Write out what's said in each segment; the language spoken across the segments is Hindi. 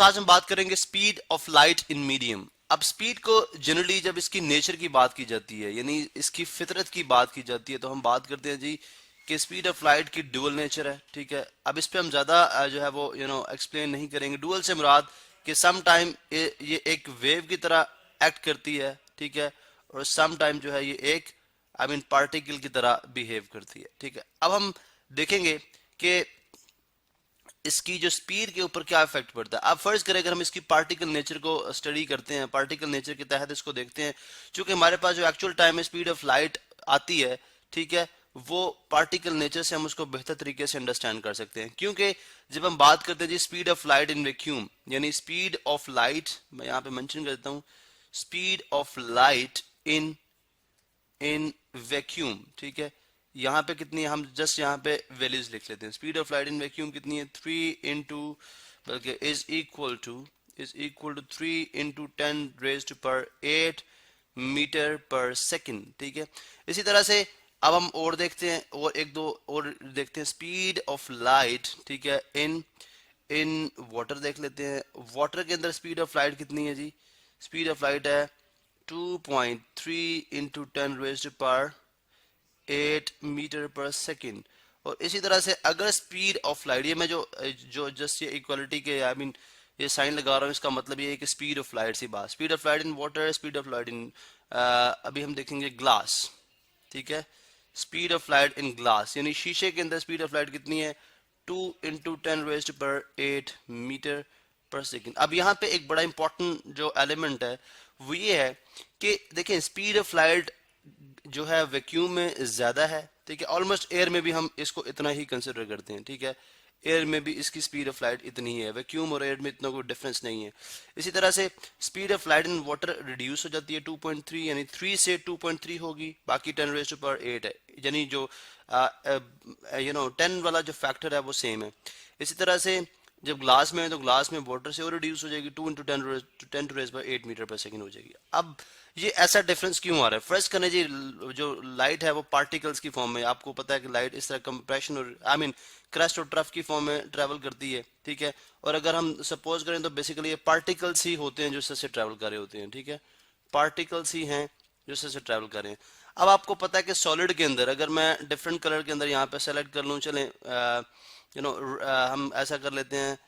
आज हम बात करेंगे speed of light in medium. अब स्पीड को जनरली जब इसकी नेचर की बात की जाती है, यानी इसकी फितरत की बात की जाती है, तो हम बात करते हैं जी कि स्पीड ऑफ लाइट की डुअल नेचर है। ठीक है, अब इस पे हम ज्यादा जो है वो एक्सप्लेन नहीं करेंगे। डुअल से मुराद कि सम टाइम ये एक वेव की तरह एक्ट करती है, ठीक है, और सम टाइम जो है ये एक पार्टिकल की तरह बिहेव करती है। ठीक है, अब हम देखेंगे कि इसकी जो स्पीड के ऊपर क्या इफेक्ट पड़ता है। अब फर्ज करें अगर हम इसकी पार्टिकल नेचर को स्टडी करते हैं, पार्टिकल नेचर के तहत इसको देखते हैं, क्योंकि हमारे पास जो एक्चुअल टाइम में स्पीड ऑफ लाइट आती है, ठीक है, वो पार्टिकल नेचर से हम उसको बेहतर तरीके से अंडरस्टैंड कर सकते हैं। क्योंकि जब हम बात करते हैं जी speed of light in vacuum, यानी स्पीड ऑफ लाइट, मैं यहाँ पे मेंशन कर देता हूँ, speed of light in in vacuum, ठीक है, यहाँ पे कितनी है, हम जस्ट यहाँ पे वैल्यूज लिख लेते हैं। Speed of light in vacuum कितनी है, 3 इज इक्वल टू 3 × 10⁻⁸ मीटर पर सेकेंड। ठीक है, इसी तरह से अब हम और देखते हैं, और एक दो और देखते हैं स्पीड ऑफ लाइट, ठीक है, इन इन वाटर देख लेते हैं। वाटर के अंदर स्पीड ऑफ लाइट कितनी है जी, स्पीड ऑफ लाइट है 2.3 × 10⁻⁸ मीटर पर सेकेंड। और इसी तरह से अगर स्पीड ऑफ लाइट, ये मैं जो जो जस्ट ये इक्वालिटी के ये साइन लगा रहा हूँ, इसका मतलब ये है कि स्पीड ऑफ लाइट सी बात, speed of light in water, speed of light इन अभी हम देखेंगे ग्लास। ठीक है, speed of light in glass, यानी शीशे के अंदर स्पीड ऑफ लाइट कितनी है, 2 × 10⁻⁸ मीटर पर सेकेंड। अब यहाँ पे एक बड़ा इंपॉर्टेंट जो एलिमेंट है वो ये है कि देखें स्पीड ऑफ लाइट जो है वैक्यूम में ज्यादा है, ठीक है, ऑलमोस्ट एयर में भी हम इसको इतना ही कंसिडर करते हैं। ठीक है, एयर में भी इसकी स्पीड ऑफ लाइट इतनी ही है, वैक्यूम और एयर में इतना कोई डिफरेंस नहीं है। इसी तरह से speed of light in water reduce हो जाती है 2.3, यानी 3 से 2.3 होगी, बाकी 10⁻⁸ है, यानी जो 10 वाला जो फैक्टर है वो सेम है। इसी तरह से जब ग्लास में है तो ग्लास में वाटर से और रिड्यूस हो जाएगी, 2 × 10⁻⁸ मीटर पर सेकेंड हो जाएगी। अब ये ऐसा डिफरेंस क्यों आ रहा है? फर्स्ट करने जी, जो लाइट है वो पार्टिकल्स की फॉर्म में, आपको पता है कि लाइट इस तरह कंप्रेशन और क्रस्ट और ट्रफ की फॉर्म में ट्रेवल करती है। ठीक है, और अगर हम सपोज करें तो बेसिकली ये पार्टिकल्स ही होते हैं जो इससे ट्रेवल कर रहे होते हैं। ठीक है, पार्टिकल्स ही हैं जो इससे ट्रेवल कर रहे हैं। अब आपको पता है कि सॉलिड के अंदर अगर मैं डिफरेंट कलर के अंदर यहाँ पे सेलेक्ट कर लूँ, चलें हम ऐसा कर लेते हैं,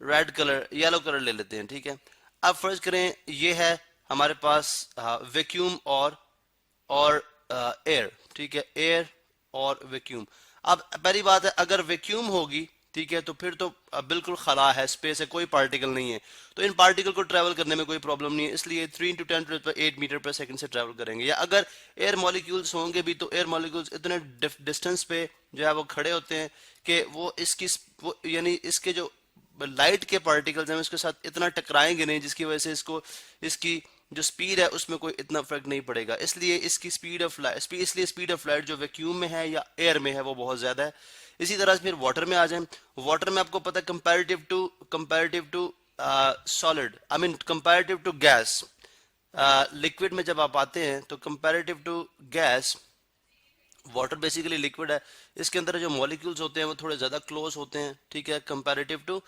रेड कलर, येलो कलर ले लेते हैं। ठीक है, अब फर्ज करें ये है हमारे पास वैक्यूम और एयर। ठीक है, एयर और वैक्यूम। अब पहली बात है, अगर वैक्यूम होगी, ठीक है, तो फिर तो बिल्कुल खला है, स्पेस है, कोई पार्टिकल नहीं है, तो इन पार्टिकल को ट्रेवल करने में कोई प्रॉब्लम नहीं है, इसलिए 3 × 10⁸ मीटर पर सेकंड से ट्रेवल करेंगे। या अगर एयर मॉलिक्यूल्स होंगे भी, तो एयर मॉलिक्यूल्स इतने डिस्टेंस पे जो है वो खड़े होते हैं कि वो इसकी यानी इसके जो लाइट के पार्टिकल्स हैं उसके साथ इतना टकराएंगे नहीं, जिसकी वजह से इसकी जो स्पीड है उसमें कोई इतना फर्क नहीं पड़ेगा। इसलिए इसकी स्पीड ऑफ लाइट, इसलिए स्पीड ऑफ लाइट जो वैक्यूम में है या एयर में है वो बहुत ज्यादा है। इसी तरह से फिर वाटर में आ जाए, वाटर में आपको पता है comparative to solid, comparative to gas, liquid में जब आप आते हैं तो comparative to gas, water basically liquid है, इसके अंदर जो मॉलिक्यूल्स होते हैं वो थोड़े ज्यादा क्लोज होते हैं। ठीक है, कंपैरेटिव टू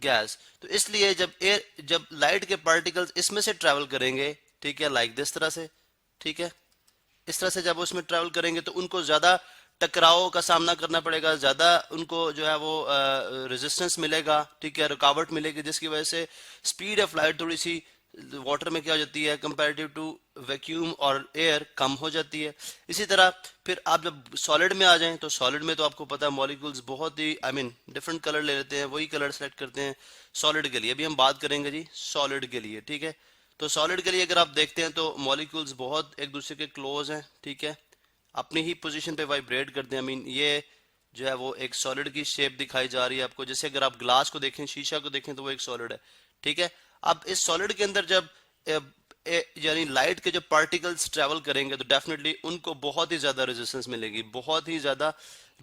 गैस। तो इसलिए जब लाइट के पार्टिकल्स इसमें से ट्रेवल करेंगे, ठीक है, लाइक दिस तरह से, ठीक है, इस तरह से जब उसमें ट्रेवल करेंगे तो उनको ज्यादा टकराव का सामना करना पड़ेगा, ज्यादा उनको जो है वो रेजिस्टेंस मिलेगा, ठीक है, रुकावट मिलेगी, जिसकी वजह से स्पीड ऑफ लाइट थोड़ी सी वाटर में क्या हो जाती है कंपैरेटिव टू वैक्यूम और एयर कम हो जाती है। इसी तरह फिर आप जब सॉलिड में आ जाएं तो सॉलिड में तो आपको पता है मॉलिक्यूल्स बहुत ही डिफरेंट कलर ले लेते हैं, वही कलर सेलेक्ट करते हैं सॉलिड के लिए। अभी हम बात करेंगे जी सॉलिड के लिए। ठीक है, तो सॉलिड के लिए अगर आप देखते हैं तो मॉलिक्यूल्स बहुत एक दूसरे के क्लोज हैं, ठीक है, अपनी ही पोजीशन पे वाइब्रेट करते हैं। ये जो है वो एक सॉलिड की शेप दिखाई जा रही है आपको, जैसे अगर आप ग्लास को देखें, शीशा को देखें, तो वो एक सॉलिड है। ठीक है, अब इस सॉलिड के अंदर जब यानी लाइट के जो पार्टिकल्स ट्रेवल करेंगे तो डेफिनेटली उनको बहुत ही ज्यादा रेजिस्टेंस मिलेगी, बहुत ही ज्यादा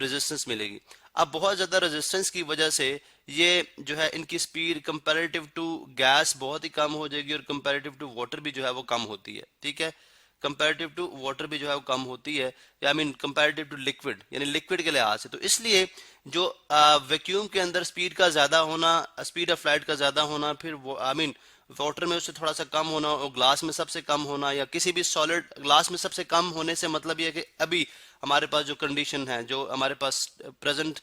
रेजिस्टेंस मिलेगी। अब बहुत ज्यादा रेजिस्टेंस की वजह से ये जो है इनकी स्पीड कंपैरेटिव टू गैस बहुत ही कम हो जाएगी और कंपैरेटिव टू वाटर भी जो है वो कम होती है। ठीक है, कंपैरेटिव टू वाटर भी जो है वो कम होती है, या I mean comparative to liquid, यानी लिक्विड के लिहाज से। तो इसलिए जो वैक्यूम के अंदर स्पीड का ज़्यादा होना, स्पीड ऑफ लाइट का ज़्यादा होना, फिर वो आई मीन वाटर में उससे थोड़ा सा कम होना और ग्लास में सबसे कम होना, या किसी भी सॉलिड ग्लास में सबसे कम होने से मतलब ये है कि अभी हमारे पास जो कंडीशन है, जो हमारे पास प्रेजेंट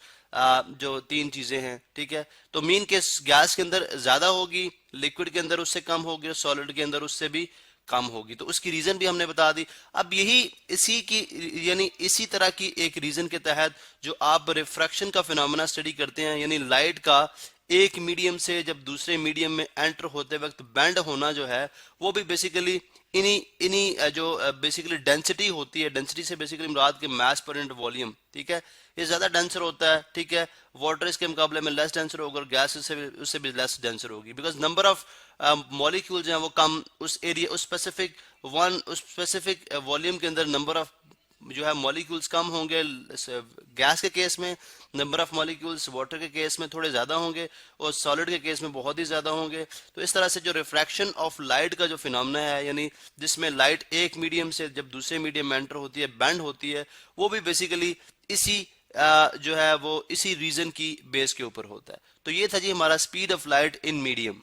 जो तीन चीज़ें हैं, ठीक है, तो मीन के गैस के अंदर ज़्यादा होगी, लिक्विड के अंदर उससे कम होगी, और सॉलिड के अंदर उससे भी कम होगी। तो उसकी रीजन भी हमने बता दी। अब यही इसी की यानी इसी तरह की एक रीजन के तहत जो आप रिफ्रैक्शन का फिनोमेना स्टडी करते हैं, यानी लाइट का एक मीडियम से जब दूसरे मीडियम में एंटर होते वक्त बैंड होना जो है, वो भी बेसिकली इन्हीं इन्हीं जो बेसिकली डेंसिटी होती है, डेंसिटी से बेसिकली मुराद के मास पर यूनिट वॉल्यूम, ठीक है, ये ज्यादा डेंसर होता है, ठीक है, वाटर इसके मुकाबले में लेस डेंसर होगा, और गैस उससे भी लेस डेंसर होगी, बिकॉज नंबर ऑफ मॉलिक्यूल्स हैं वो कम उस एरिया, उस स्पेसिफिक वॉल्यूम के अंदर नंबर ऑफ जो है मॉलिक्यूल्स कम होंगे गैस के केस में, नंबर ऑफ मॉलिक्यूल्स वाटर के केस में थोड़े ज़्यादा होंगे, और सॉलिड के केस में बहुत ही ज़्यादा होंगे। तो इस तरह से जो रिफ्रैक्शन ऑफ लाइट का जो फिनोमेना है, यानी जिसमें लाइट एक मीडियम से जब दूसरे मीडियम में एंटर होती है, बैंड होती है, वो भी बेसिकली इसी जो है वो इसी रीजन की बेस के ऊपर होता है। तो ये था जी हमारा speed of light in medium.